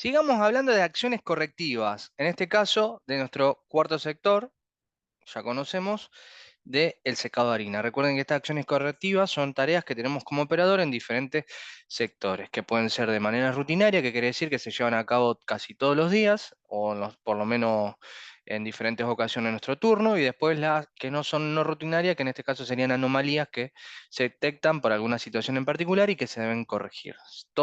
Sigamos hablando de acciones correctivas, en este caso de nuestro cuarto sector, ya conocemos, del secado de harina. Recuerden que estas acciones correctivas son tareas que tenemos como operador en diferentes sectores, que pueden ser de manera rutinaria, que quiere decir que se llevan a cabo casi todos los días, o por lo menos en diferentes ocasiones en nuestro turno, y después las que no son no rutinarias, que en este caso serían anomalías que se detectan por alguna situación en particular y que se deben corregir.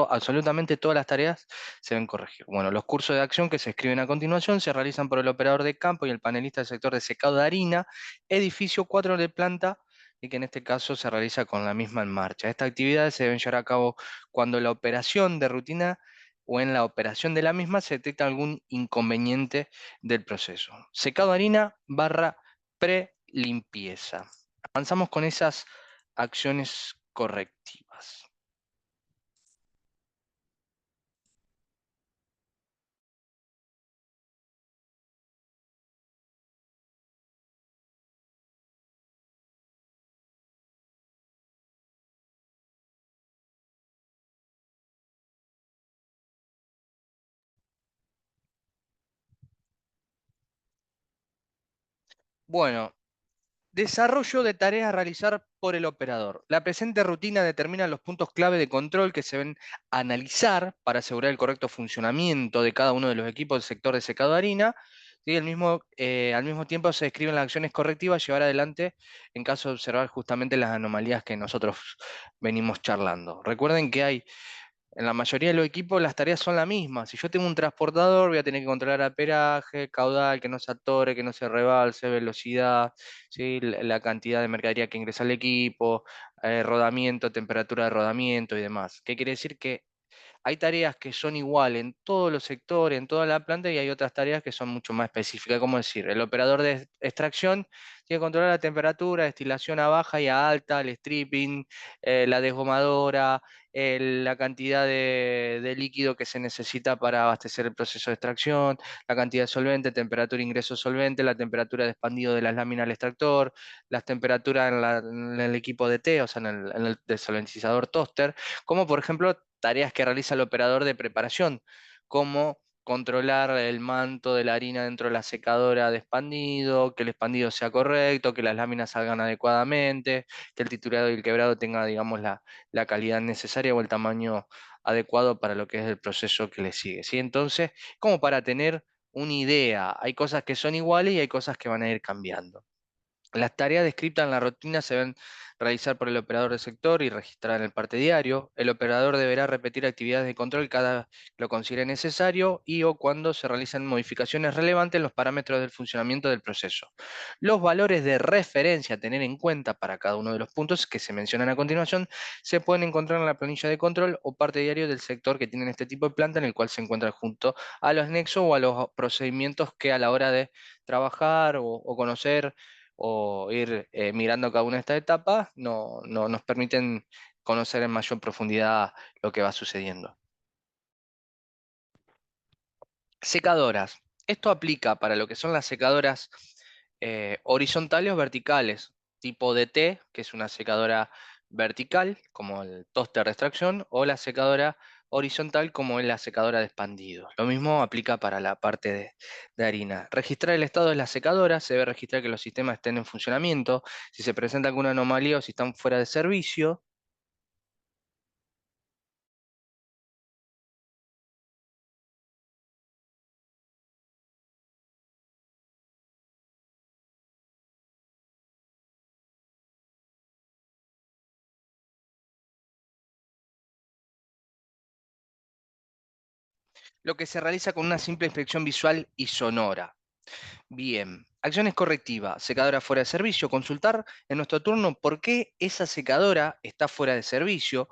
Absolutamente todas las tareas se deben corregir. Bueno, los cursos de acción que se escriben a continuación se realizan por el operador de campo y el panelista del sector de secado de harina, edificio 4 de planta, y que en este caso se realiza con la misma en marcha. Estas actividades se deben llevar a cabo cuando la operación de rutina o en la operación de la misma se detecta algún inconveniente del proceso. Secado de harina barra pre-limpieza. Avanzamos con esas acciones correctivas. Bueno, desarrollo de tareas a realizar por el operador. La presente rutina determina los puntos clave de control que se deben analizar para asegurar el correcto funcionamiento de cada uno de los equipos del sector de secado de harina. ¿Sí? Al mismo tiempo se describen las acciones correctivas a llevar adelante en caso de observar justamente las anomalías que nosotros venimos charlando. Recuerden que hay en la mayoría de los equipos las tareas son las mismas. Si yo tengo un transportador, voy a tener que controlar amperaje, caudal, que no se atore, que no se rebalse, velocidad, ¿sí? La cantidad de mercadería que ingresa al equipo, rodamiento, temperatura de rodamiento y demás. ¿Qué quiere decir? Que hay tareas que son iguales en todos los sectores, en toda la planta, y hay otras tareas que son mucho más específicas. Como decir, el operador de extracción tiene que controlar la temperatura, destilación a baja y a alta, el stripping, la desgomadora, la cantidad de líquido que se necesita para abastecer el proceso de extracción, la cantidad de solvente, temperatura de ingreso solvente, la temperatura de expandido de las láminas al extractor, las temperaturas en el equipo de té, o sea, en el desolventizador toaster, como por ejemplo tareas que realiza el operador de preparación, como controlar el manto de la harina dentro de la secadora de expandido, que el expandido sea correcto, que las láminas salgan adecuadamente, que el triturado y el quebrado tenga, digamos, la calidad necesaria o el tamaño adecuado para lo que es el proceso que le sigue, ¿sí? Entonces, como para tener una idea, hay cosas que son iguales y hay cosas que van a ir cambiando. Las tareas descritas en la rutina se deben realizar por el operador del sector y registrar en el parte diario. El operador deberá repetir actividades de control cada vez que lo considere necesario y o cuando se realizan modificaciones relevantes en los parámetros del funcionamiento del proceso. Los valores de referencia a tener en cuenta para cada uno de los puntos que se mencionan a continuación se pueden encontrar en la planilla de control o parte diario del sector que tienen este tipo de planta, en el cual se encuentra junto a los nexos o a los procedimientos que a la hora de trabajar o conocer o ir mirando cada una de estas etapas, no nos permiten conocer en mayor profundidad lo que va sucediendo. Secadoras. Esto aplica para lo que son las secadoras horizontales o verticales, tipo DT, que es una secadora vertical, como el tóster de extracción, o la secadora horizontal, como es la secadora de expandido. Lo mismo aplica para la parte de harina. Registrar el estado de la secadora, se debe registrar que los sistemas estén en funcionamiento, si se presenta alguna anomalía o si están fuera de servicio. Lo que se realiza con una simple inspección visual y sonora. Bien, acciones correctivas, secadora fuera de servicio, consultar en nuestro turno por qué esa secadora está fuera de servicio,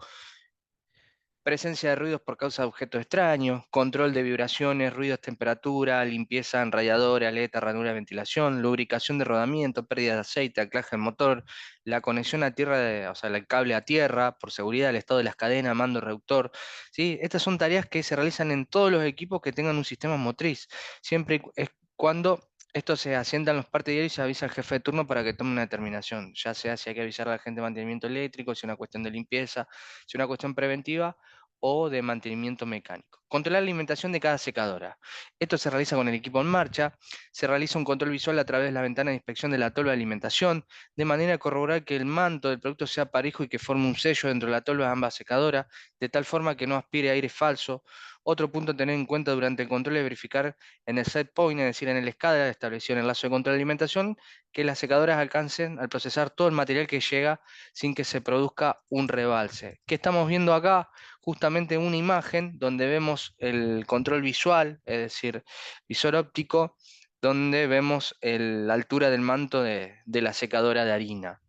presencia de ruidos por causa de objetos extraños, control de vibraciones, ruidos, temperatura, limpieza en radiadores, aleta, ranura de ventilación, lubricación de rodamiento, pérdida de aceite, anclaje del motor, la conexión a tierra, o sea, el cable a tierra, por seguridad, el estado de las cadenas, mando reductor. ¿Sí? Estas son tareas que se realizan en todos los equipos que tengan un sistema motriz, siempre es cuando esto se asienta en los partes diarios y se avisa al jefe de turno para que tome una determinación, ya sea si hay que avisar a la gente de mantenimiento eléctrico, si es una cuestión de limpieza, si es una cuestión preventiva o de mantenimiento mecánico. Controlar la alimentación de cada secadora. Esto se realiza con el equipo en marcha. Se realiza un control visual a través de la ventana de inspección de la tolva de alimentación, de manera a corroborar que el manto del producto sea parejo y que forme un sello dentro de la tolva de ambas secadoras, de tal forma que no aspire aire falso. Otro punto a tener en cuenta durante el control es verificar en el set point, es decir, en el escáner establecido en el lazo de control de alimentación, que las secadoras alcancen al procesar todo el material que llega sin que se produzca un rebalse. ¿Qué estamos viendo acá? Justamente una imagen donde vemos el control visual, es decir, visor óptico, donde vemos la altura del manto de la secadora de harina.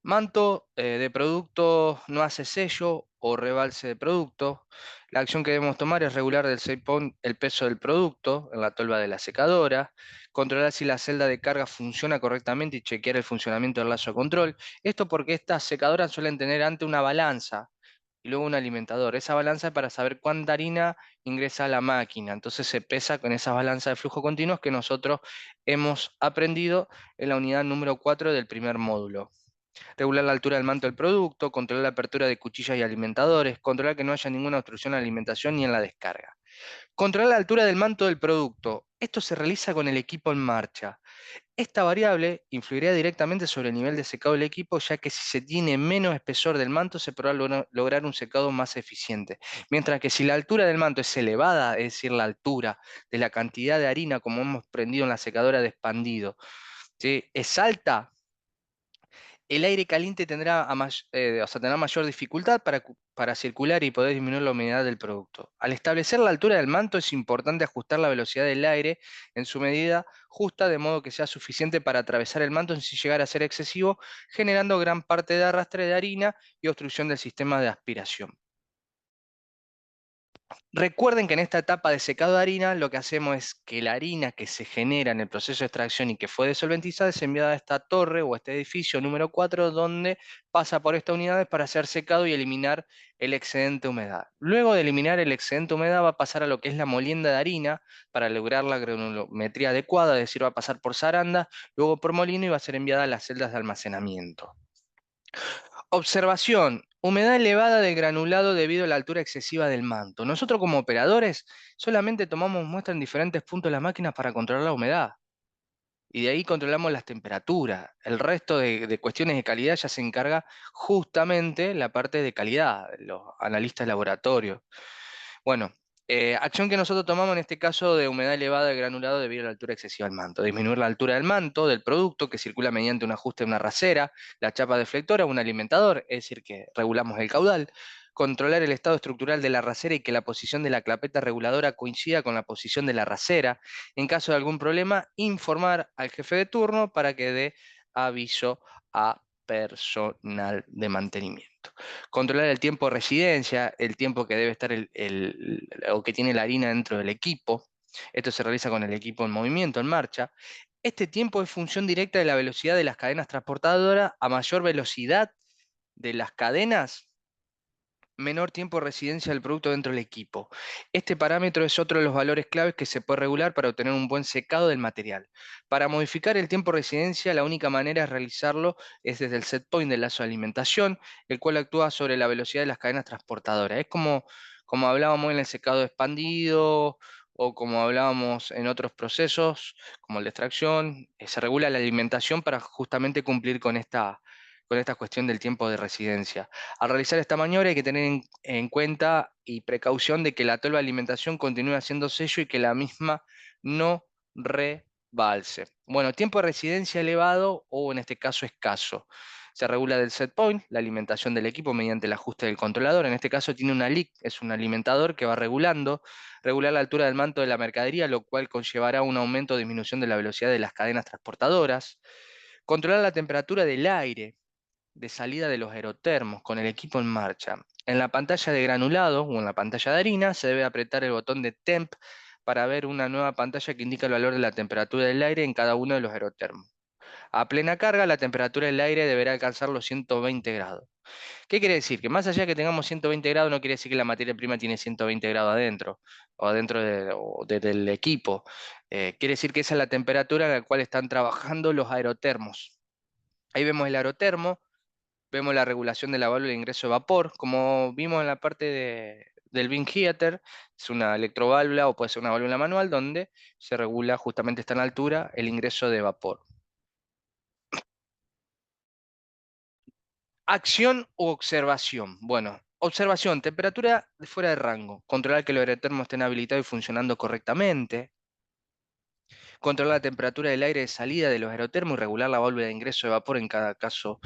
Manto de producto no hace sello o rebalse de producto. La acción que debemos tomar es regular del set point el peso del producto en la tolva de la secadora, controlar si la celda de carga funciona correctamente y chequear el funcionamiento del lazo de control. Esto porque estas secadoras suelen tener ante una balanza y luego un alimentador. Esa balanza es para saber cuánta harina ingresa a la máquina. Entonces se pesa con esa balanza de flujo continuos que nosotros hemos aprendido en la unidad número 4 del primer módulo. Regular la altura del manto del producto, controlar la apertura de cuchillas y alimentadores, controlar que no haya ninguna obstrucción en la alimentación ni en la descarga. Controlar la altura del manto del producto. Esto se realiza con el equipo en marcha. Esta variable influiría directamente sobre el nivel de secado del equipo, ya que si se tiene menos espesor del manto se podrá lograr un secado más eficiente. Mientras que si la altura del manto es elevada, es decir, la altura de la cantidad de harina, como hemos prendido en la secadora de expandido, ¿sí?, es alta, el aire caliente tendrá, o sea, tendrá mayor dificultad para circular y poder disminuir la humedad del producto. Al establecer la altura del manto es importante ajustar la velocidad del aire en su medida justa, de modo que sea suficiente para atravesar el manto sin llegar a ser excesivo, generando gran parte de arrastre de harina y obstrucción del sistema de aspiración. Recuerden que en esta etapa de secado de harina lo que hacemos es que la harina que se genera en el proceso de extracción y que fue desolventizada es enviada a esta torre o a este edificio número 4 donde pasa por estas unidades para ser secado y eliminar el excedente de humedad. Luego de eliminar el excedente de humedad va a pasar a lo que es la molienda de harina para lograr la granulometría adecuada, es decir, va a pasar por zaranda, luego por molino y va a ser enviada a las celdas de almacenamiento. Observación. Humedad elevada del granulado debido a la altura excesiva del manto. Nosotros como operadores solamente tomamos muestra en diferentes puntos de las máquinas para controlar la humedad. Y de ahí controlamos las temperaturas. El resto de cuestiones de calidad ya se encarga justamente la parte de calidad, los analistas de laboratorio. Bueno, Acción que nosotros tomamos en este caso de humedad elevada del granulado debido a la altura excesiva del manto. Disminuir la altura del manto del producto que circula mediante un ajuste de una rasera, la chapa deflectora, un alimentador, es decir, que regulamos el caudal. Controlar el estado estructural de la rasera y que la posición de la clapeta reguladora coincida con la posición de la rasera. En caso de algún problema, informar al jefe de turno para que dé aviso a personal de mantenimiento. Controlar el tiempo de residencia, el tiempo que debe estar o que tiene la harina dentro del equipo. Esto se realiza con el equipo en movimiento, en marcha. Este tiempo es función directa de la velocidad de las cadenas transportadoras. A mayor velocidad de las cadenas, menor tiempo de residencia del producto dentro del equipo. Este parámetro es otro de los valores claves que se puede regular para obtener un buen secado del material. Para modificar el tiempo de residencia, la única manera de realizarlo es desde el set point del lazo de alimentación, el cual actúa sobre la velocidad de las cadenas transportadoras. Es como hablábamos en el secado expandido o como hablábamos en otros procesos, como el de extracción, se regula la alimentación para justamente cumplir con esta cuestión del tiempo de residencia. Al realizar esta maniobra hay que tener en cuenta y precaución de que la tolva de alimentación continúe haciendo sello y que la misma no rebalse. Bueno, tiempo de residencia elevado o en este caso escaso. Se regula del set point, la alimentación del equipo mediante el ajuste del controlador. En este caso tiene una LIC, es un alimentador que va regular la altura del manto de la mercadería, lo cual conllevará un aumento o disminución de la velocidad de las cadenas transportadoras. Controlar la temperatura del aire de salida de los aerotermos con el equipo en marcha. En la pantalla de granulado o en la pantalla de harina se debe apretar el botón de Temp para ver una nueva pantalla que indica el valor de la temperatura del aire en cada uno de los aerotermos. A plena carga, la temperatura del aire deberá alcanzar los 120 grados. ¿Qué quiere decir? Que más allá de que tengamos 120 grados, no quiere decir que la materia prima tiene 120 grados adentro o adentro del equipo. Quiere decir que esa es la temperatura a la cual están trabajando los aerotermos. Ahí vemos el aerotermo. Vemos la regulación de la válvula de ingreso de vapor, como vimos en la parte del bin heater, es una electroválvula o puede ser una válvula manual donde se regula justamente a esta altura el ingreso de vapor. Acción u observación. Bueno, observación, temperatura de fuera de rango, controlar que los aerotermos estén habilitados y funcionando correctamente, controlar la temperatura del aire de salida de los aerotermos y regular la válvula de ingreso de vapor en cada caso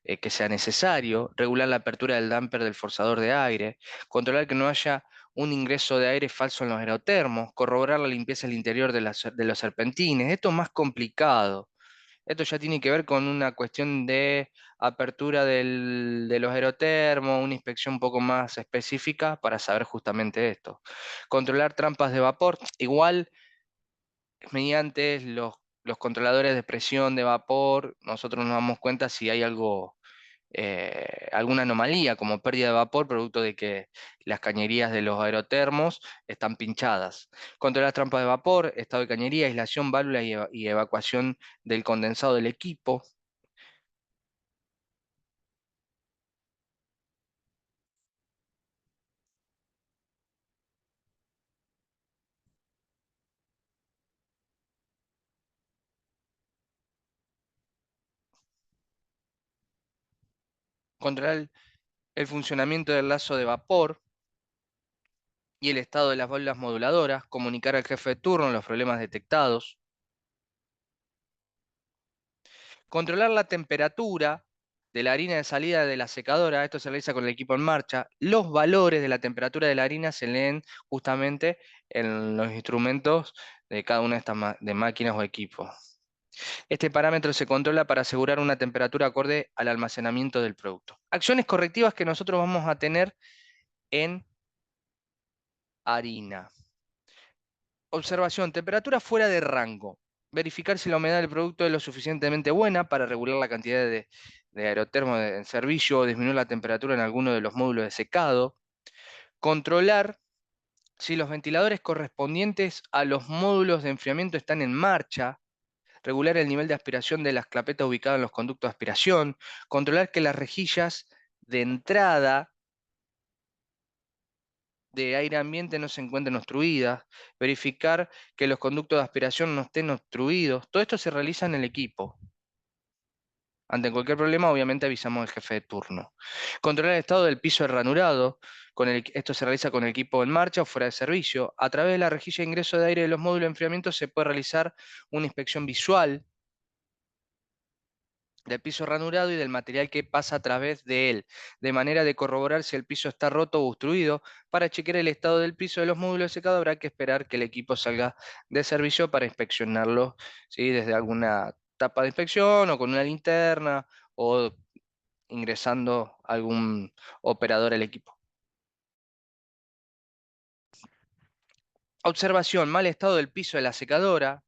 que sea necesario, regular la apertura del damper del forzador de aire, controlar que no haya un ingreso de aire falso en los aerotermos, corroborar la limpieza del interior de los serpentines. Esto es más complicado. Esto ya tiene que ver con una cuestión de apertura de los aerotermos, una inspección un poco más específica para saber justamente esto. Controlar trampas de vapor, igual mediante los controladores de presión de vapor, nosotros nos damos cuenta si hay alguna anomalía como pérdida de vapor producto de que las cañerías de los aerotermos están pinchadas. Controlar trampas de vapor, estado de cañería, aislación, válvula y evacuación del condensado del equipo. Controlar el funcionamiento del lazo de vapor y el estado de las válvulas moduladoras. Comunicar al jefe de turno los problemas detectados. Controlar la temperatura de la harina de salida de la secadora, esto se realiza con el equipo en marcha. Los valores de la temperatura de la harina se leen justamente en los instrumentos de cada una de estas de máquinas o equipos. Este parámetro se controla para asegurar una temperatura acorde al almacenamiento del producto. Acciones correctivas que nosotros vamos a tener en harina. Observación, temperatura fuera de rango. Verificar si la humedad del producto es lo suficientemente buena para regular la cantidad de aerotermo en servicio o disminuir la temperatura en alguno de los módulos de secado. Controlar si los ventiladores correspondientes a los módulos de enfriamiento están en marcha. Regular el nivel de aspiración de las clapetas ubicadas en los conductos de aspiración. Controlar que las rejillas de entrada de aire ambiente no se encuentren obstruidas, verificar que los conductos de aspiración no estén obstruidos. Todo esto se realiza en el equipo. Ante cualquier problema, obviamente avisamos al jefe de turno. Controlar el estado del piso ranurado. Esto se realiza con el equipo en marcha o fuera de servicio. A través de la rejilla de ingreso de aire de los módulos de enfriamiento se puede realizar una inspección visual del piso ranurado y del material que pasa a través de él, de manera de corroborar si el piso está roto o obstruido. Para chequear el estado del piso de los módulos de secado habrá que esperar que el equipo salga de servicio para inspeccionarlo, ¿sí? Desde alguna tapa de inspección o con una linterna o ingresando algún operador al equipo. Observación, mal estado del piso de la secadora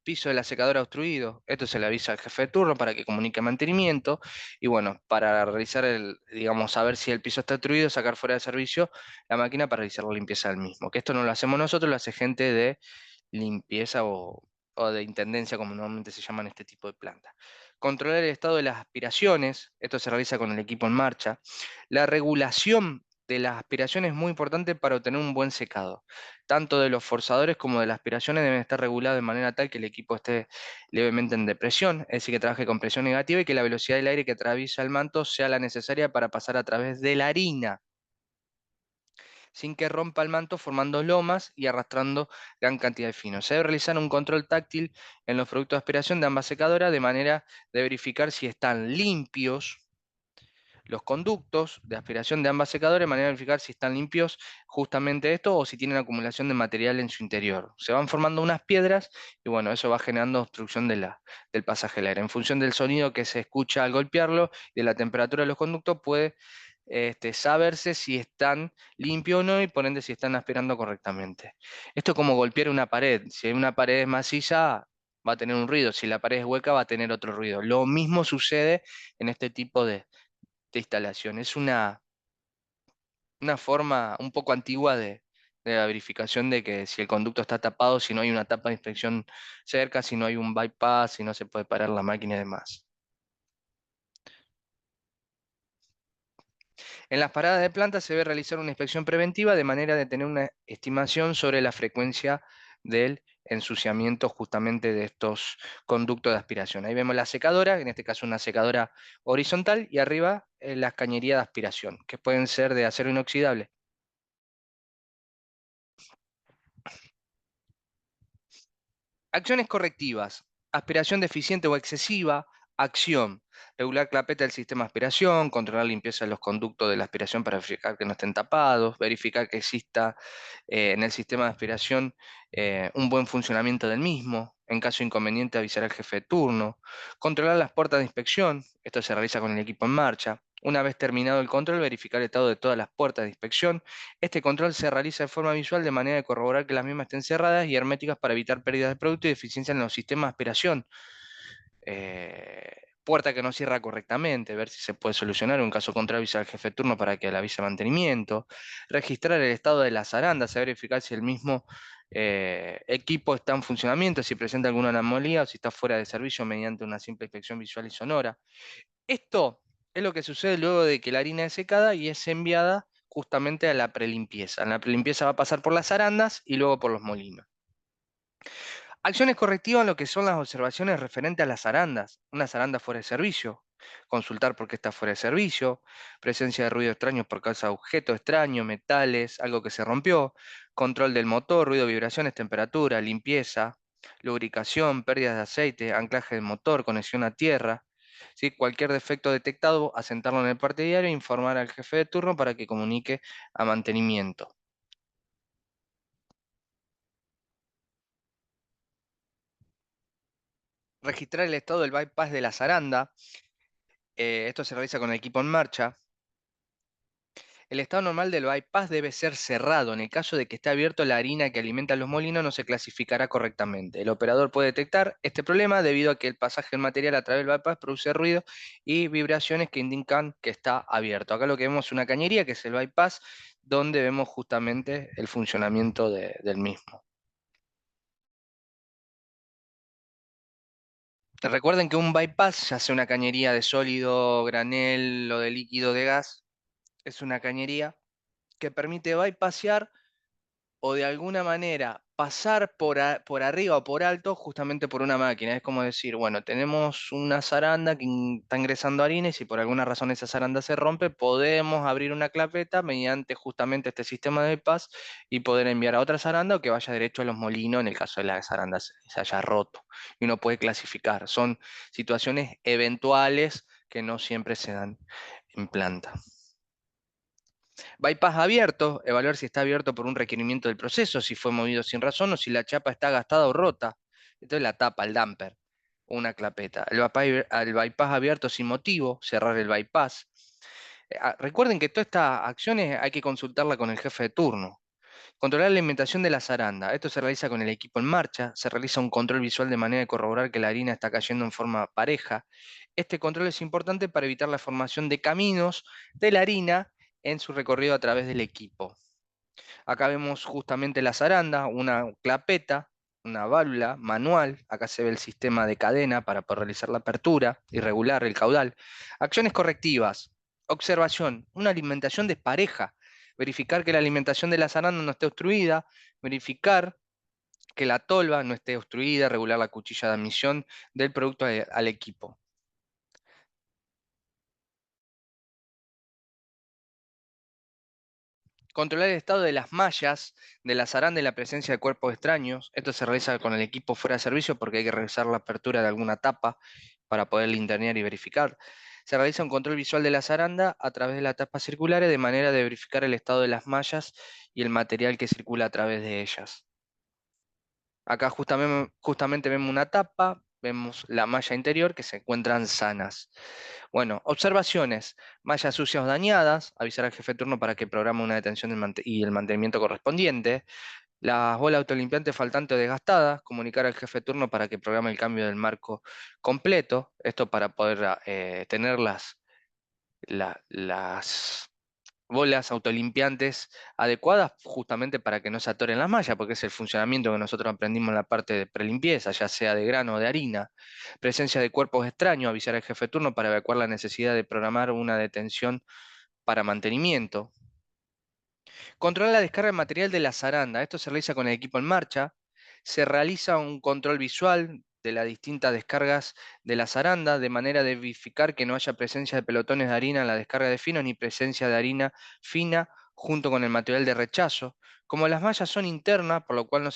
obstruido. Esto se le avisa al jefe de turno para que comunique mantenimiento. Y bueno, para realizar digamos, saber si el piso está obstruido, sacar fuera de servicio la máquina para realizar la limpieza del mismo. Que esto no lo hacemos nosotros, lo hace gente de limpieza o de intendencia, como normalmente se llaman este tipo de plantas. Controlar el estado de las aspiraciones. Esto se realiza con el equipo en marcha. La regulación de las aspiraciones es muy importante para obtener un buen secado. Tanto de los forzadores como de las aspiraciones deben estar regulados de manera tal que el equipo esté levemente en depresión, es decir, que trabaje con presión negativa y que la velocidad del aire que atraviesa el manto sea la necesaria para pasar a través de la harina, sin que rompa el manto formando lomas y arrastrando gran cantidad de fino. Se debe realizar un control táctil en los productos de aspiración de ambas secadoras de manera de verificar si están limpios los conductos de aspiración de ambas secadoras de manera de verificar si están limpios justamente esto o si tienen acumulación de material en su interior. Se van formando unas piedras y bueno, eso va generando obstrucción del pasaje del aire. En función del sonido que se escucha al golpearlo y de la temperatura de los conductos puede saberse si están limpios o no y por ende si están aspirando correctamente. Esto es como golpear una pared. Si una pared es maciza, va a tener un ruido. Si la pared es hueca, va a tener otro ruido. Lo mismo sucede en este tipo de instalación. Es una forma un poco antigua de la verificación de que si el conducto está tapado, si no hay una tapa de inspección cerca, si no hay un bypass, si no se puede parar la máquina y demás. En las paradas de planta se debe realizar una inspección preventiva de manera de tener una estimación sobre la frecuencia del ensuciamiento justamente de estos conductos de aspiración. Ahí vemos la secadora, en este caso una secadora horizontal, y arriba las cañerías de aspiración, que pueden ser de acero inoxidable. Acciones correctivas. Aspiración deficiente o excesiva. Acción. Regular clapeta del sistema de aspiración, controlar la limpieza de los conductos de la aspiración para verificar que no estén tapados, verificar que exista en el sistema de aspiración un buen funcionamiento del mismo. En caso inconveniente, avisar al jefe de turno. Controlar las puertas de inspección. Esto se realiza con el equipo en marcha. Una vez terminado el control, verificar el estado de todas las puertas de inspección. Este control se realiza de forma visual de manera de corroborar que las mismas estén cerradas y herméticas para evitar pérdidas de producto y deficiencias en los sistemas de aspiración. Puerta que no cierra correctamente, ver si se puede solucionar. En caso contrario, avisar al jefe de turno para que le avise mantenimiento. Registrar el estado de las arandas, verificar si el mismo equipo está en funcionamiento, si presenta alguna anomalía o si está fuera de servicio mediante una simple inspección visual y sonora. Esto es lo que sucede luego de que la harina es secada y es enviada justamente a la prelimpieza. En la prelimpieza va a pasar por las arandas y luego por los molinos. Acciones correctivas en lo que son las observaciones referentes a las arandas. Una aranda fuera de servicio. Consultar por qué está fuera de servicio. Presencia de ruido extraño por causa de objetos extraños, metales, algo que se rompió. Control del motor, ruido, vibraciones, temperatura, limpieza, lubricación, pérdidas de aceite, anclaje del motor, conexión a tierra. ¿Sí? Cualquier defecto detectado, asentarlo en el parte diario e informar al jefe de turno para que comunique a mantenimiento. Registrar el estado del bypass de la zaranda. Esto se realiza con el equipo en marcha. El estado normal del bypass debe ser cerrado. En el caso de que esté abierto, la harina que alimenta los molinos no se clasificará correctamente. El operador puede detectar este problema debido a que el pasaje del material a través del bypass produce ruido y vibraciones que indican que está abierto. Acá lo que vemos es una cañería, que es el bypass, donde vemos justamente el funcionamiento del mismo. Recuerden que un bypass, ya sea una cañería de sólido, granel o de líquido de gas, es una cañería que permite bypassear o de alguna manera pasar por arriba o por alto justamente por una máquina. Es como decir, bueno, tenemos una zaranda que está ingresando harina y si por alguna razón esa zaranda se rompe, podemos abrir una clapeta mediante justamente este sistema de bypass y poder enviar a otra zaranda o que vaya derecho a los molinos en el caso de la zaranda se haya roto. Y uno puede clasificar. Son situaciones eventuales que no siempre se dan en planta. Bypass abierto, evaluar si está abierto por un requerimiento del proceso, si fue movido sin razón o si la chapa está gastada o rota. Entonces la tapa, el damper, una clapeta. El bypass abierto sin motivo, cerrar el bypass. Recuerden que todas estas acciones hay que consultarla con el jefe de turno. Controlar la alimentación de la zaranda. Esto se realiza con el equipo en marcha. Se realiza un control visual de manera de corroborar que la harina está cayendo en forma pareja. Este control es importante para evitar la formación de caminos de la harina en su recorrido a través del equipo. Acá vemos justamente la zaranda, una clapeta, una válvula manual. Acá se ve el sistema de cadena para poder realizar la apertura y regular el caudal. Acciones correctivas. Observación. Una alimentación despareja. Verificar que la alimentación de la zaranda no esté obstruida. Verificar que la tolva no esté obstruida. Regular la cuchilla de admisión del producto al equipo. Controlar el estado de las mallas de la zaranda y la presencia de cuerpos extraños. Esto se realiza con el equipo fuera de servicio porque hay que revisar la apertura de alguna tapa para poder linternear y verificar. Se realiza un control visual de la zaranda a través de las tapas circulares de manera de verificar el estado de las mallas y el material que circula a través de ellas. Acá justamente vemos una tapa, vemos la malla interior que se encuentran sanas. Bueno, observaciones. Mallas sucias o dañadas, avisar al jefe de turno para que programe una detención y el mantenimiento correspondiente. Las bolas autolimpiantes faltantes o desgastadas, comunicar al jefe de turno para que programe el cambio del marco completo. Esto para poder tener las bolas autolimpiantes adecuadas justamente para que no se atoren las mallas, porque es el funcionamiento que nosotros aprendimos en la parte de prelimpieza, ya sea de grano o de harina. Presencia de cuerpos extraños, avisar al jefe de turno para evacuar la necesidad de programar una detención para mantenimiento. Controlar la descarga de material de la zaranda. Esto se realiza con el equipo en marcha. Se realiza un control visual de las distintas descargas de la zaranda, de manera de verificar que no haya presencia de pelotones de harina en la descarga de finos, ni presencia de harina fina junto con el material de rechazo. Como las mallas son internas, por lo cual no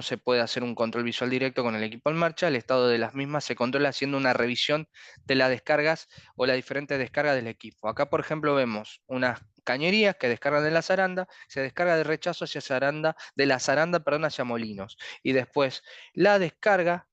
se puede hacer un control visual directo con el equipo en marcha, el estado de las mismas se controla haciendo una revisión de las descargas o las diferentes descargas del equipo. Acá, por ejemplo, vemos unas cañerías que descargan de la zaranda, se descarga de rechazo hacia zaranda, de la zaranda, perdón, hacia molinos. Y después la descarga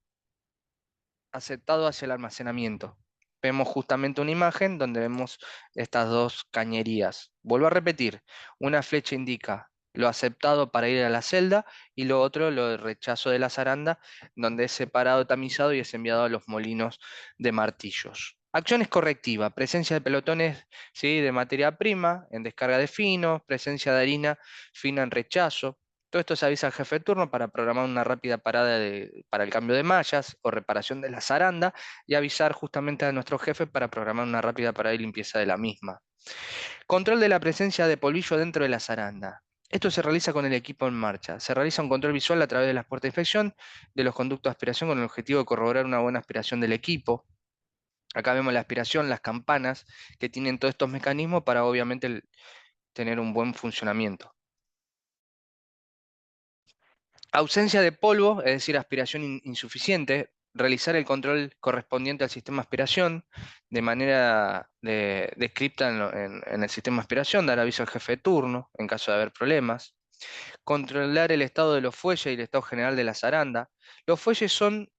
aceptado hacia el almacenamiento. Vemos justamente una imagen donde vemos estas dos cañerías. Vuelvo a repetir, una flecha indica lo aceptado para ir a la celda y lo otro lo de rechazo de la zaranda, donde es separado, tamizado y es enviado a los molinos de martillos. Acciones correctivas, presencia de pelotones, ¿sí?, de materia prima en descarga de finos, presencia de harina fina en rechazo. Todo esto se avisa al jefe de turno para programar una rápida parada para el cambio de mallas o reparación de la zaranda y avisar justamente a nuestro jefe para programar una rápida parada y limpieza de la misma. Control de la presencia de polvillo dentro de la zaranda. Esto se realiza con el equipo en marcha. Se realiza un control visual a través de las puertas de inspección de los conductos de aspiración con el objetivo de corroborar una buena aspiración del equipo. Acá vemos la aspiración, las campanas que tienen todos estos mecanismos para obviamente tener un buen funcionamiento. Ausencia de polvo, es decir, aspiración insuficiente. Realizar el control correspondiente al sistema de aspiración de manera descripta en el sistema de aspiración, dar aviso al jefe de turno en caso de haber problemas. Controlar el estado de los fuelles y el estado general de la zaranda. Los fuelles son,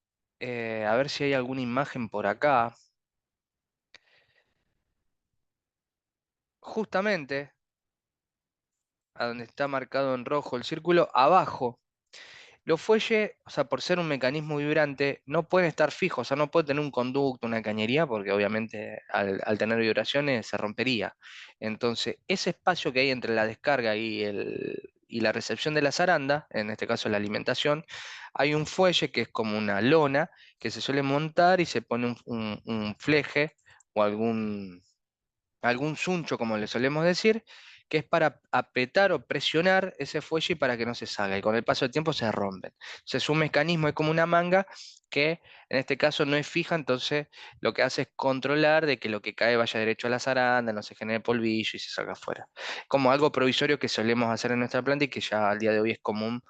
a ver si hay alguna imagen por acá. Justamente, a donde está marcado en rojo el círculo, abajo. Los fuelles, o sea, por ser un mecanismo vibrante, no pueden estar fijos, o sea, no puede tener un conducto, una cañería, porque obviamente al tener vibraciones se rompería. Entonces, ese espacio que hay entre la descarga y la recepción de la zaranda, en este caso la alimentación, hay un fuelle que es como una lona que se suele montar y se pone un fleje o algún algún suncho, como le solemos decir, que es para apretar o presionar ese fuelle para que no se salga. Y con el paso del tiempo se rompen. Entonces es un mecanismo, es como una manga que en este caso no es fija, entonces lo que hace es controlar de que lo que cae vaya derecho a la zaranda, no se genere polvillo y se salga afuera. Como algo provisorio que solemos hacer en nuestra planta y que ya al día de hoy es común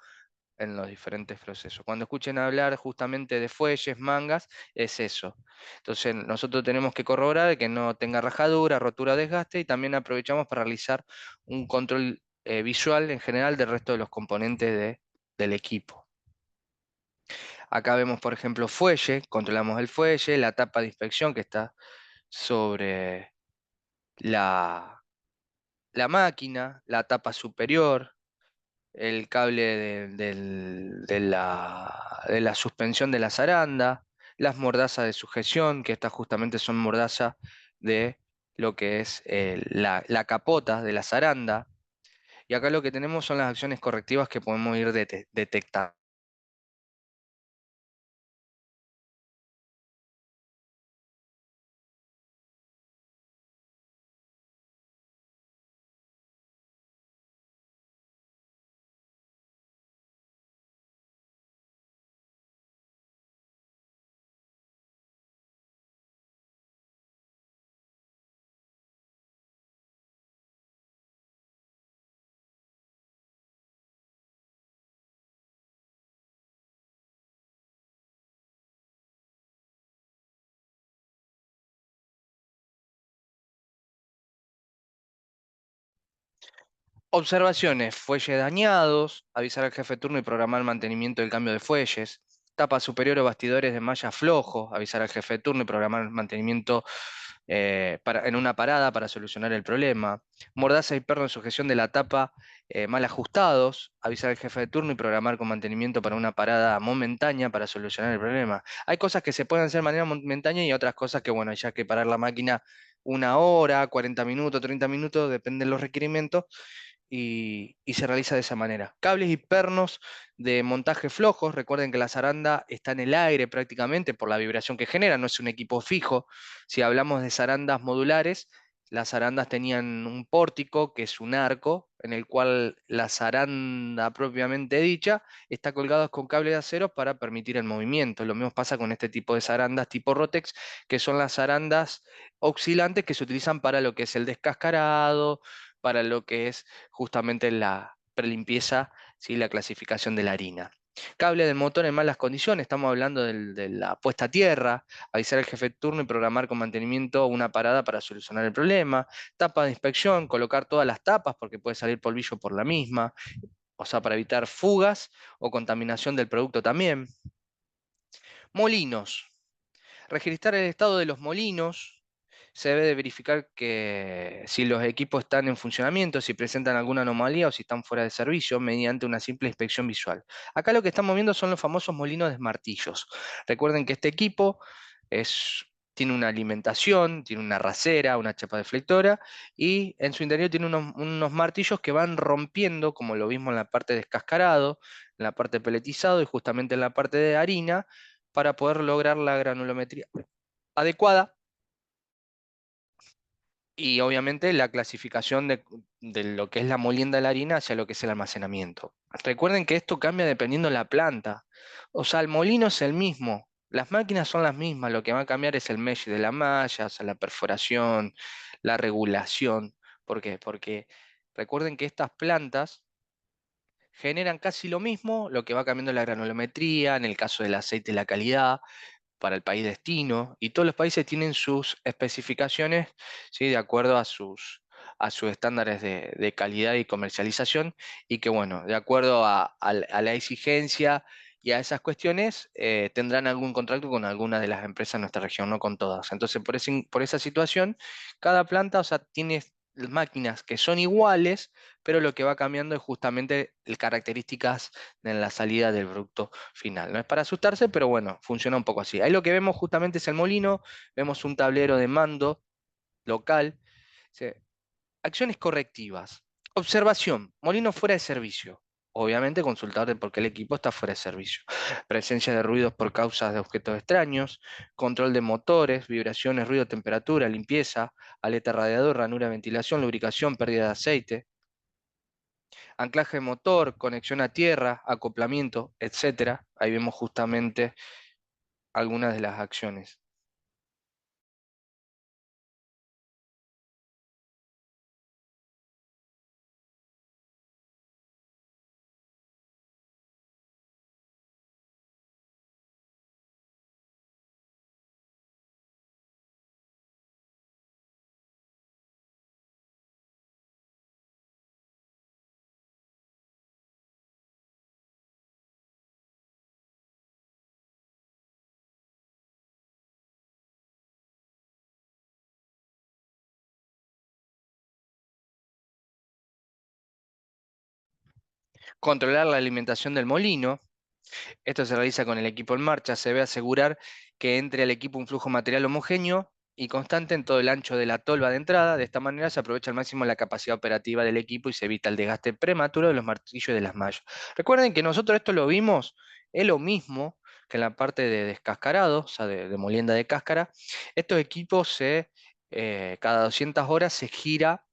en los diferentes procesos. Cuando escuchen hablar justamente de fuelles, mangas, es eso. Entonces nosotros tenemos que corroborar que no tenga rajadura, rotura, desgaste y también aprovechamos para realizar un control visual en general del resto de los componentes del equipo. Acá vemos, por ejemplo, fuelle, controlamos el fuelle, la tapa de inspección que está sobre la, la máquina, la tapa superior, el cable de la suspensión de la zaranda, las mordazas de sujeción, que estas justamente son mordazas de lo que es la capota de la zaranda. Y acá lo que tenemos son las acciones correctivas que podemos ir detectando. Observaciones, fuelles dañados, avisar al jefe de turno y programar el mantenimiento del cambio de fuelles. Tapa superior o bastidores de malla flojo, avisar al jefe de turno y programar el mantenimiento en una parada para solucionar el problema. Mordaza y perno de sujeción de la tapa mal ajustados, avisar al jefe de turno y programar con mantenimiento para una parada momentánea para solucionar el problema. Hay cosas que se pueden hacer de manera momentánea y otras cosas que, bueno, ya hay que parar la máquina 1 hora, 40 minutos, 30 minutos, depende de los requerimientos y se realiza de esa manera. Cables y pernos de montaje flojos, recuerden que la zaranda está en el aire prácticamente por la vibración que genera, no es un equipo fijo. Si hablamos de zarandas modulares, las zarandas tenían un pórtico, que es un arco, en el cual la zaranda propiamente dicha está colgada con cable de acero para permitir el movimiento. Lo mismo pasa con este tipo de zarandas tipo Rotex, que son las zarandas oscilantes que se utilizan para lo que es el descascarado, para lo que es justamente la prelimpieza, ¿sí? La clasificación de la harina. Cable del motor en malas condiciones, estamos hablando de la puesta a tierra, avisar al jefe de turno y programar con mantenimiento una parada para solucionar el problema. Tapa de inspección, colocar todas las tapas porque puede salir polvillo por la misma, o sea, para evitar fugas o contaminación del producto también. Molinos. Registrar el estado de los molinos. Se debe de verificar que si los equipos están en funcionamiento, si presentan alguna anomalía o si están fuera de servicio mediante una simple inspección visual. Acá lo que estamos viendo son los famosos molinos de martillos. Recuerden que este equipo tiene una alimentación, tiene una rasera, una chapa deflectora y en su interior tiene unos martillos que van rompiendo, como lo vimos en la parte de descascarado, en la parte peletizado y justamente en la parte de harina, para poder lograr la granulometría adecuada y obviamente la clasificación de lo que es la molienda de la harina hacia lo que es el almacenamiento. Recuerden que esto cambia dependiendo de la planta. O sea, el molino es el mismo, las máquinas son las mismas, lo que va a cambiar es el mesh de la malla, o sea, la perforación, la regulación. ¿Por qué? Porque recuerden que estas plantas generan casi lo mismo, lo que va cambiando es la granulometría, en el caso del aceite la calidad, para el país destino, y todos los países tienen sus especificaciones, ¿sí? De acuerdo a sus estándares de calidad y comercialización, y que bueno, de acuerdo a la exigencia y a esas cuestiones, tendrán algún contrato con alguna de las empresas de nuestra región, no con todas. Entonces, por esa situación, cada planta, o sea, tiene máquinas que son iguales, pero lo que va cambiando es justamente las características de la salida del producto final. No es para asustarse, pero bueno, funciona un poco así. Ahí lo que vemos justamente es el molino, vemos un tablero de mando local. Sí. Acciones correctivas. Observación, molino fuera de servicio. obviamente consultar de por qué el equipo está fuera de servicio. Presencia de ruidos por causas de objetos extraños, control de motores, vibraciones, ruido, temperatura, limpieza, aleta radiador, ranura de ventilación, lubricación, pérdida de aceite, anclaje de motor, conexión a tierra, acoplamiento, etcétera. Ahí vemos justamente algunas de las acciones. Controlar la alimentación del molino. Esto se realiza con el equipo en marcha. Se debe asegurar que entre al equipo un flujo material homogéneo y constante en todo el ancho de la tolva de entrada. De esta manera se aprovecha al máximo la capacidad operativa del equipo y se evita el desgaste prematuro de los martillos y de las mallas. Recuerden que nosotros esto lo vimos, es lo mismo que en la parte de descascarado, o sea, de molienda de cáscara. Estos equipos cada 200 horas se gira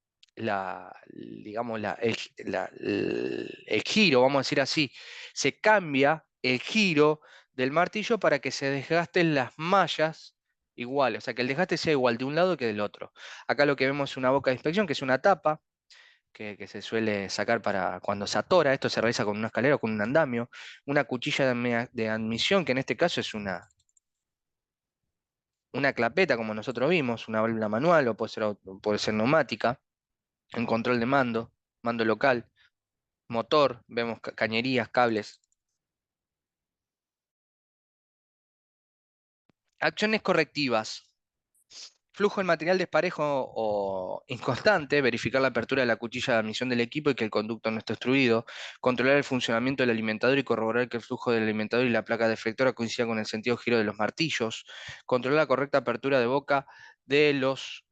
digamos, el giro, vamos a decir así, se cambia el giro del martillo para que se desgasten las mallas iguales, o sea, que el desgaste sea igual de un lado que del otro. Acá lo que vemos es una boca de inspección, que es una tapa que se suele sacar para cuando se atora. Esto se realiza con una escalera o con un andamio. Una cuchilla de admisión, que en este caso es una clapeta, como nosotros vimos, una válvula manual o puede ser neumática. Un control de mando, mando local, motor, vemos cañerías, cables. Acciones correctivas. Flujo en material desparejo o inconstante, verificar la apertura de la cuchilla de admisión del equipo y que el conducto no esté obstruido, controlar el funcionamiento del alimentador y corroborar que el flujo del alimentador y la placa deflectora coincida con el sentido de giro de los martillos, controlar la correcta apertura de boca del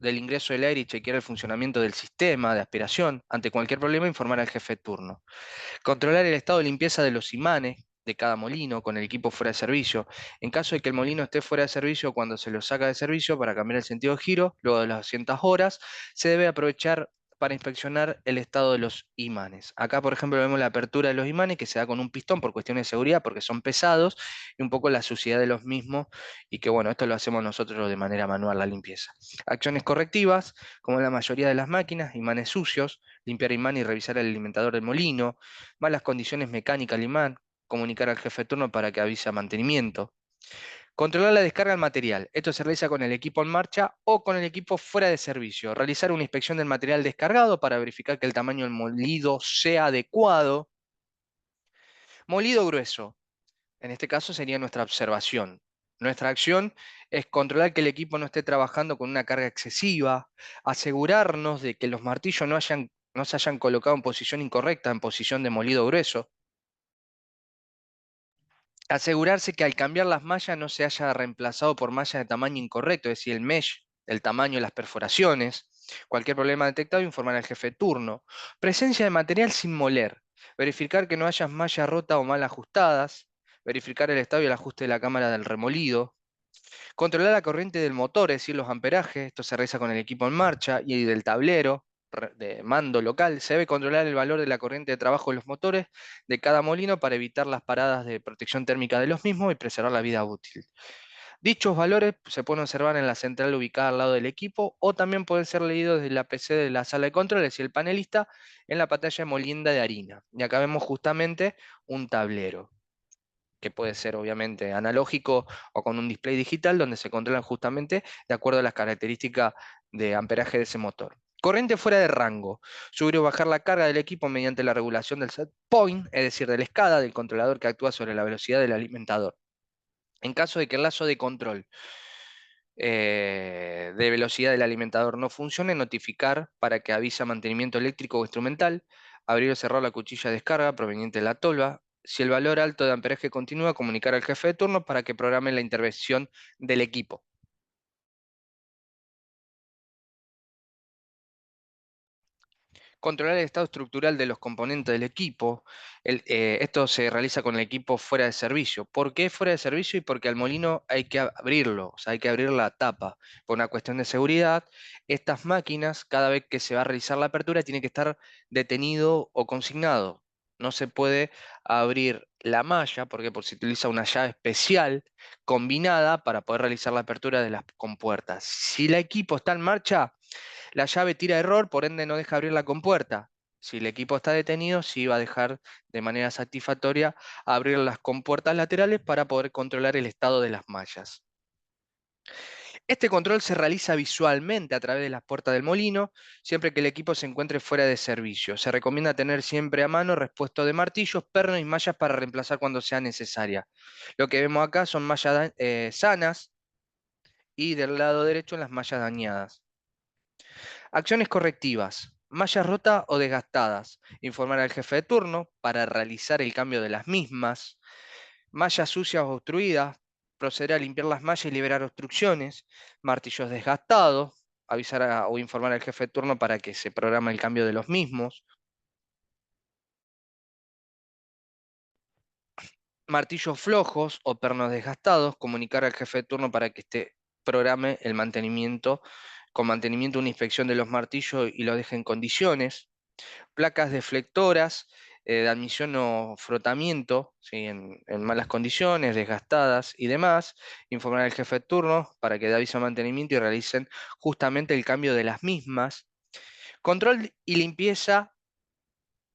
ingreso del aire y chequear el funcionamiento del sistema de aspiración. Ante cualquier problema, informar al jefe de turno. Controlar el estado de limpieza de los imanes de cada molino con el equipo fuera de servicio. En caso de que el molino esté fuera de servicio, cuando se lo saca de servicio para cambiar el sentido de giro, luego de las 200 horas, se debe aprovechar para inspeccionar el estado de los imanes. Acá, por ejemplo, vemos la apertura de los imanes que se da con un pistón por cuestiones de seguridad, porque son pesados, y un poco la suciedad de los mismos, y que bueno, esto lo hacemos nosotros de manera manual, la limpieza. Acciones correctivas, como en la mayoría de las máquinas, imanes sucios, limpiar imán y revisar el alimentador del molino, malas condiciones mecánicas del imán, comunicar al jefe de turno para que avise a mantenimiento. Controlar la descarga del material. Esto se realiza con el equipo en marcha o con el equipo fuera de servicio. Realizar una inspección del material descargado para verificar que el tamaño del molido sea adecuado. Molido grueso. En este caso sería nuestra observación. Nuestra acción es controlar que el equipo no esté trabajando con una carga excesiva, asegurarnos de que los martillos no se hayan colocado en posición incorrecta, en posición de molido grueso. Asegurarse que al cambiar las mallas no se haya reemplazado por mallas de tamaño incorrecto, es decir, el mesh, el tamaño de las perforaciones. Cualquier problema detectado, informar al jefe de turno. Presencia de material sin moler. Verificar que no haya mallas rotas o mal ajustadas. Verificar el estado y el ajuste de la cámara del remolido. Controlar la corriente del motor, es decir, los amperajes. Esto se realiza con el equipo en marcha y del tablero de mando local. Se debe controlar el valor de la corriente de trabajo de los motores de cada molino para evitar las paradas de protección térmica de los mismos y preservar la vida útil. Dichos valores se pueden observar en la central ubicada al lado del equipo o también pueden ser leídos desde la PC de la sala de control, es decir, el panelista, en la pantalla de molienda de harina. Y acá vemos justamente un tablero, que puede ser obviamente analógico o con un display digital, donde se controlan justamente de acuerdo a las características de amperaje de ese motor. Corriente fuera de rango. Subir o bajar la carga del equipo mediante la regulación del set point, es decir, de la escala del controlador que actúa sobre la velocidad del alimentador. En caso de que el lazo de control de velocidad del alimentador no funcione, notificar para que avise mantenimiento eléctrico o instrumental, abrir o cerrar la cuchilla de descarga proveniente de la tolva. Si el valor alto de amperaje continúa, comunicar al jefe de turno para que programe la intervención del equipo. Controlar el estado estructural de los componentes del equipo. Esto se realiza con el equipo fuera de servicio. ¿Por qué fuera de servicio? Y porque al molino hay que abrirlo, o sea, hay que abrir la tapa. Por una cuestión de seguridad, estas máquinas, cada vez que se va a realizar la apertura, tiene que estar detenido o consignado. No se puede abrir la malla, porque se utiliza una llave especial combinada para poder realizar la apertura de las compuertas. Si el equipo está en marcha, la llave tira error, por ende no deja abrir la compuerta. Si el equipo está detenido, sí va a dejar de manera satisfactoria abrir las compuertas laterales para poder controlar el estado de las mallas. Este control se realiza visualmente a través de las puertas del molino, siempre que el equipo se encuentre fuera de servicio. Se recomienda tener siempre a mano repuesto de martillos, pernos y mallas para reemplazar cuando sea necesaria. Lo que vemos acá son mallas sanas y del lado derecho las mallas dañadas. Acciones correctivas. Mallas rotas o desgastadas. Informar al jefe de turno para realizar el cambio de las mismas. Mallas sucias o obstruidas. Proceder a limpiar las mallas y liberar obstrucciones. Martillos desgastados. Avisar o informar al jefe de turno para que se programe el cambio de los mismos. Martillos flojos o pernos desgastados. Comunicar al jefe de turno para que programe el mantenimiento. Con mantenimiento, una inspección de los martillos y lo deje en condiciones. Placas deflectoras de admisión o frotamiento, ¿sí? En malas condiciones, desgastadas y demás, informar al jefe de turno para que dé aviso de mantenimiento y realicen justamente el cambio de las mismas. Control y limpieza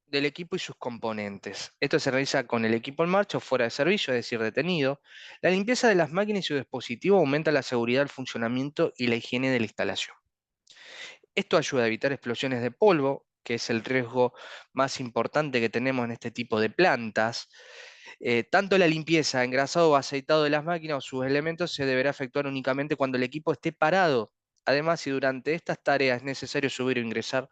del equipo y sus componentes. Esto se realiza con el equipo en marcha o fuera de servicio, es decir, detenido. La limpieza de las máquinas y su dispositivo aumenta la seguridad, el funcionamiento y la higiene de la instalación. Esto ayuda a evitar explosiones de polvo, que es el riesgo más importante que tenemos en este tipo de plantas. Tanto la limpieza, engrasado o aceitado de las máquinas o sus elementos se deberá efectuar únicamente cuando el equipo esté parado. Además, si durante estas tareas es necesario subir o ingresar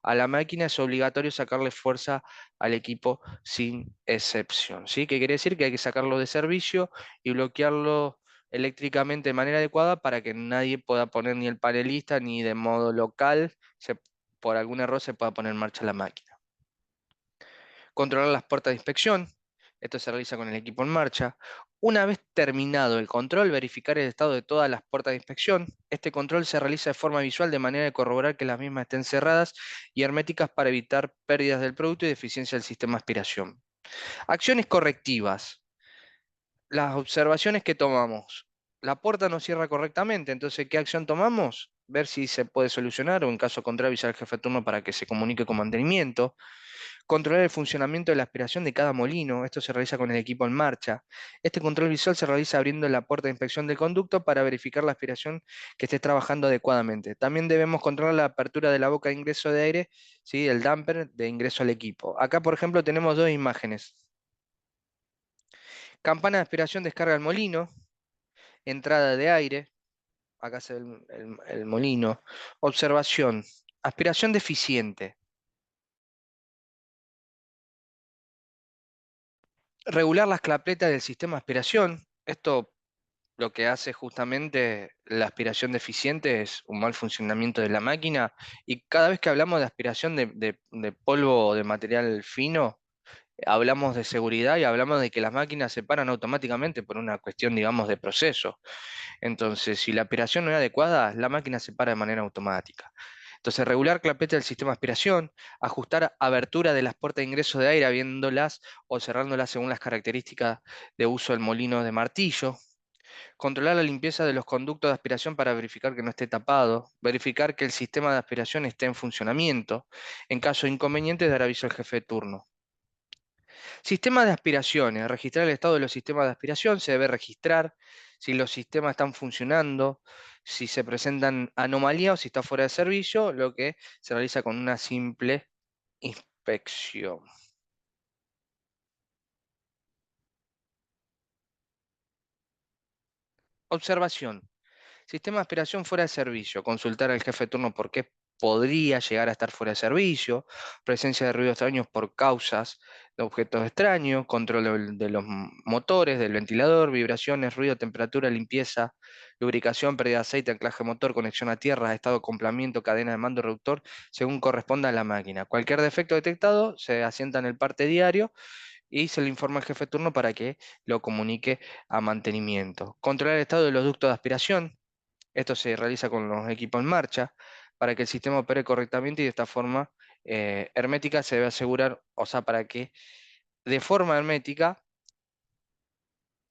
a la máquina, es obligatorio sacarle fuerza al equipo sin excepción. ¿Sí? ¿Qué quiere decir? Que hay que sacarlo de servicio y bloquearlo eléctricamente de manera adecuada para que nadie pueda poner ni el panelista ni de modo local, por algún error se pueda poner en marcha la máquina. Controlar las puertas de inspección. Esto se realiza con el equipo en marcha. Una vez terminado el control, verificar el estado de todas las puertas de inspección. Este control se realiza de forma visual de manera de corroborar que las mismas estén cerradas y herméticas para evitar pérdidas del producto y deficiencia del sistema de aspiración. Acciones correctivas. Las observaciones que tomamos. La puerta no cierra correctamente, entonces, ¿qué acción tomamos? Ver si se puede solucionar o en caso contrario avisar al jefe de turno para que se comunique con mantenimiento. Controlar el funcionamiento de la aspiración de cada molino. Esto se realiza con el equipo en marcha. Este control visual se realiza abriendo la puerta de inspección del conducto para verificar la aspiración que esté trabajando adecuadamente. También debemos controlar la apertura de la boca de ingreso de aire, ¿sí? El damper de ingreso al equipo. Acá, por ejemplo, tenemos dos imágenes. Campana de aspiración descarga el molino, entrada de aire, acá se ve el molino. Observación, aspiración deficiente. Regular las clapetas del sistema de aspiración. Esto lo que hace justamente la aspiración deficiente es un mal funcionamiento de la máquina. Y cada vez que hablamos de aspiración de polvo o de material fino, hablamos de seguridad y hablamos de que las máquinas se paran automáticamente por una cuestión, digamos, de proceso. Entonces, si la aspiración no es adecuada, la máquina se para de manera automática. Entonces, regular clapeta del sistema de aspiración, ajustar abertura de las puertas de ingreso de aire, abriéndolas o cerrándolas según las características de uso del molino de martillo. Controlar la limpieza de los conductos de aspiración para verificar que no esté tapado. Verificar que el sistema de aspiración esté en funcionamiento. En caso de inconveniente, dar aviso al jefe de turno. Sistema de aspiraciones. Registrar el estado de los sistemas de aspiración. Se debe registrar si los sistemas están funcionando, si se presentan anomalías o si está fuera de servicio, lo que se realiza con una simple inspección. Observación. Sistema de aspiración fuera de servicio. Consultar al jefe de turno por qué podría llegar a estar fuera de servicio, presencia de ruidos extraños por causas de objetos extraños, control de los motores, del ventilador, vibraciones, ruido, temperatura, limpieza, lubricación, pérdida de aceite, anclaje motor, conexión a tierra, estado de acoplamiento, cadena de mando reductor, según corresponda a la máquina. Cualquier defecto detectado se asienta en el parte diario y se le informa al jefe de turno para que lo comunique a mantenimiento. Controlar el estado de los ductos de aspiración. Esto se realiza con los equipos en marcha para que el sistema opere correctamente y de esta forma hermética se debe asegurar, o sea, para que de forma hermética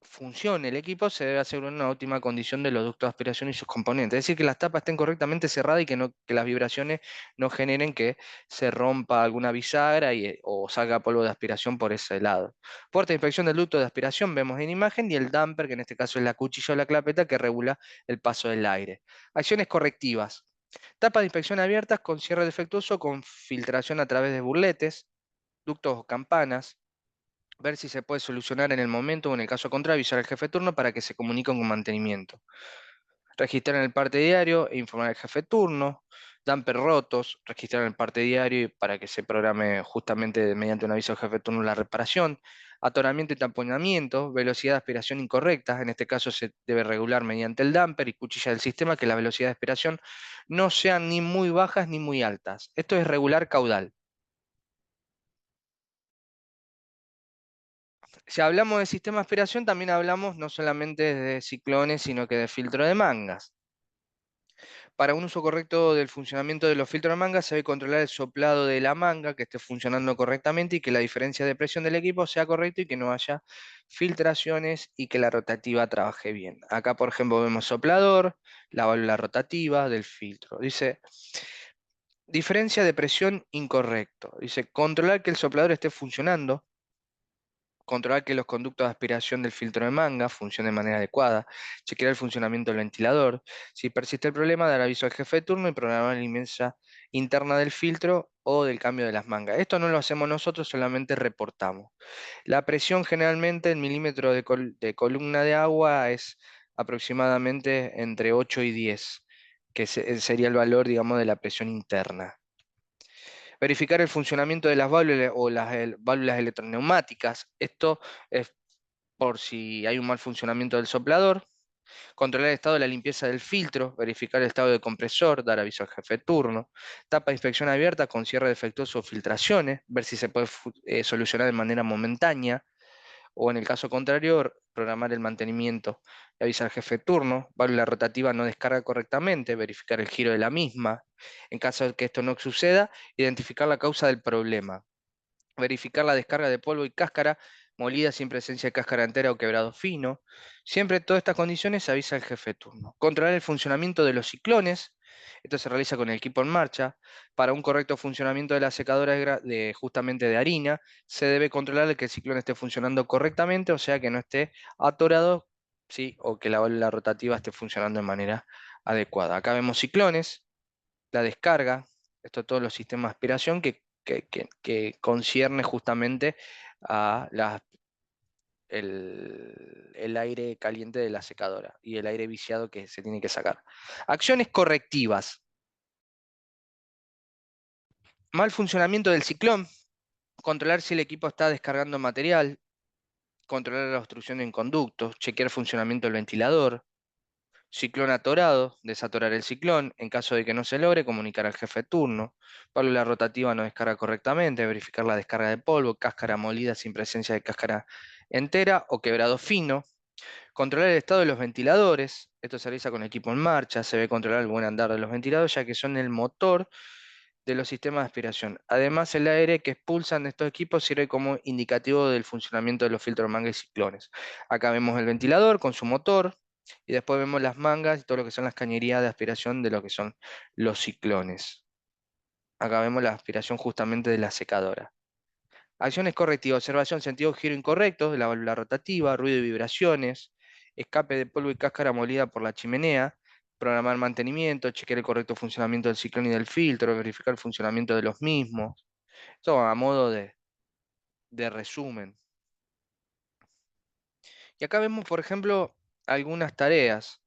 funcione el equipo, se debe asegurar una óptima condición de los ductos de aspiración y sus componentes. Es decir, que las tapas estén correctamente cerradas y que las vibraciones no generen que se rompa alguna bisagra o salga polvo de aspiración por ese lado. Puerta de inspección del ducto de aspiración, vemos en imagen, y el damper, que en este caso es la cuchilla o la clapeta que regula el paso del aire. Acciones correctivas. Tapas de inspección abiertas con cierre defectuoso con filtración a través de burletes, ductos o campanas, ver si se puede solucionar en el momento o en el caso contrario, avisar al jefe de turno para que se comunique con mantenimiento. Registrar en el parte diario e informar al jefe de turno. Damper rotos, registrar en el parte diario y para que se programe justamente mediante un aviso al jefe de turno la reparación. Atoramiento y tamponamiento, velocidad de aspiración incorrecta, en este caso se debe regular mediante el damper y cuchilla del sistema que la velocidad de aspiración no sean ni muy bajas ni muy altas. Esto es regular caudal. Si hablamos de sistema de aspiración, también hablamos no solamente de ciclones, sino que de filtro de mangas. Para un uso correcto del funcionamiento de los filtros de manga, se debe controlar el soplado de la manga, que esté funcionando correctamente y que la diferencia de presión del equipo sea correcta y que no haya filtraciones y que la rotativa trabaje bien. Acá, por ejemplo, vemos soplador, la válvula rotativa del filtro. Dice, diferencia de presión incorrecto. Dice, controlar que el soplador esté funcionando, controlar que los conductos de aspiración del filtro de manga funcionen de manera adecuada, chequear el funcionamiento del ventilador. Si persiste el problema, dar aviso al jefe de turno y programar la limpieza interna del filtro o del cambio de las mangas. Esto no lo hacemos nosotros, solamente reportamos. La presión generalmente en milímetros de columna de agua es aproximadamente entre 8 y 10, que sería el valor, digamos, de la presión interna. Verificar el funcionamiento de las válvulas o las válvulas electroneumáticas. Esto es por si hay un mal funcionamiento del soplador. Controlar el estado de la limpieza del filtro, verificar el estado del compresor, dar aviso al jefe de turno. Tapa de inspección abierta con cierre defectuoso o filtraciones, ver si se puede solucionar de manera momentánea o en el caso contrario, programar el mantenimiento. Le avisa al jefe de turno, válvula rotativa no descarga correctamente, verificar el giro de la misma. En caso de que esto no suceda, identificar la causa del problema. Verificar la descarga de polvo y cáscara molida sin presencia de cáscara entera o quebrado fino. Siempre en todas estas condiciones se avisa al jefe de turno. Controlar el funcionamiento de los ciclones. Esto se realiza con el equipo en marcha. Para un correcto funcionamiento de la secadora justamente de harina, se debe controlar que el ciclón esté funcionando correctamente, o sea que no esté atorado, ¿sí? O que la válvula rotativa esté funcionando de manera adecuada. Acá vemos ciclones, la descarga, esto todos los sistemas de aspiración que concierne justamente a el aire caliente de la secadora y el aire viciado que se tiene que sacar. Acciones correctivas. Mal funcionamiento del ciclón, controlar si el equipo está descargando material, controlar la obstrucción en conductos, chequear funcionamiento del ventilador, ciclón atorado, desatorar el ciclón. En caso de que no se logre, comunicar al jefe de turno. Válvula rotativa no descarga correctamente, verificar la descarga de polvo, cáscara molida sin presencia de cáscara entera o quebrado fino. Controlar el estado de los ventiladores. Esto se realiza con equipo en marcha. Se debe controlar el buen andar de los ventiladores, ya que son el motor de los sistemas de aspiración. Además, el aire que expulsan estos equipos sirve como indicativo del funcionamiento de los filtros manga y ciclones. Acá vemos el ventilador con su motor y después vemos las mangas y todo lo que son las cañerías de aspiración de lo que son los ciclones. Acá vemos la aspiración justamente de la secadora. Acciones correctivas, observación, sentido giro incorrecto de la válvula rotativa, ruido y vibraciones, escape de polvo y cáscara molida por la chimenea, programar mantenimiento, chequear el correcto funcionamiento del ciclón y del filtro, verificar el funcionamiento de los mismos. Todo a modo de resumen. Y acá vemos, por ejemplo, algunas tareas.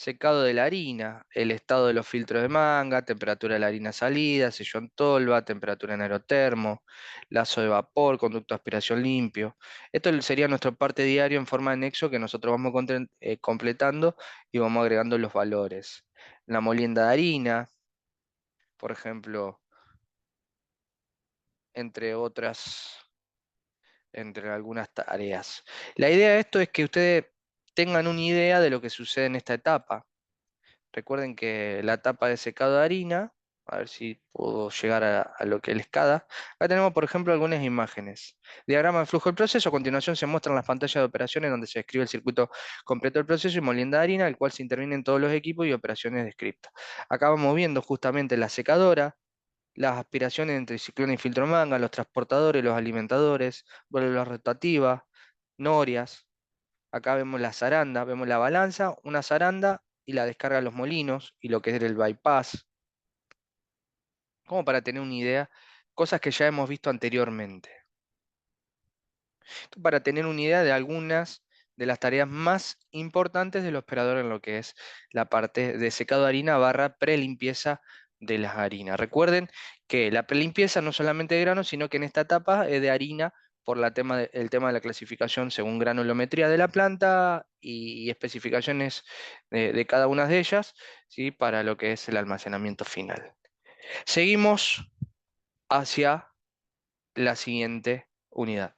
secado de la harina, el estado de los filtros de manga, temperatura de la harina salida, sello en tolva, temperatura en aerotermo, lazo de vapor, conducto de aspiración limpio. Esto sería nuestro parte diario en forma de nexo que nosotros vamos completando y vamos agregando los valores. La molienda de harina, por ejemplo, entre otras, entre algunas tareas. La idea de esto es que ustedes tengan una idea de lo que sucede en esta etapa. Recuerden que la etapa de secado de harina, a ver si puedo llegar a lo que les cada. Acá tenemos, por ejemplo, algunas imágenes. Diagrama de flujo del proceso. A continuación se muestran las pantallas de operaciones donde se describe el circuito completo del proceso y molienda de harina, el cual se interviene en todos los equipos y operaciones descritas. Acá vamos viendo justamente la secadora, las aspiraciones entre ciclón y filtro manga, los transportadores, los alimentadores, válvulas rotativas, norias. Acá vemos la zaranda, vemos la balanza, una zaranda y la descarga de los molinos y lo que es el bypass, como para tener una idea, cosas que ya hemos visto anteriormente. Esto para tener una idea de algunas de las tareas más importantes del operador en lo que es la parte de secado de harina barra prelimpieza de las harinas. Recuerden que la prelimpieza no solamente de granos, sino que en esta etapa es de harina por el tema de la clasificación según granulometría de la planta y especificaciones de cada una de ellas, ¿sí? Para lo que es el almacenamiento final. Seguimos hacia la siguiente unidad.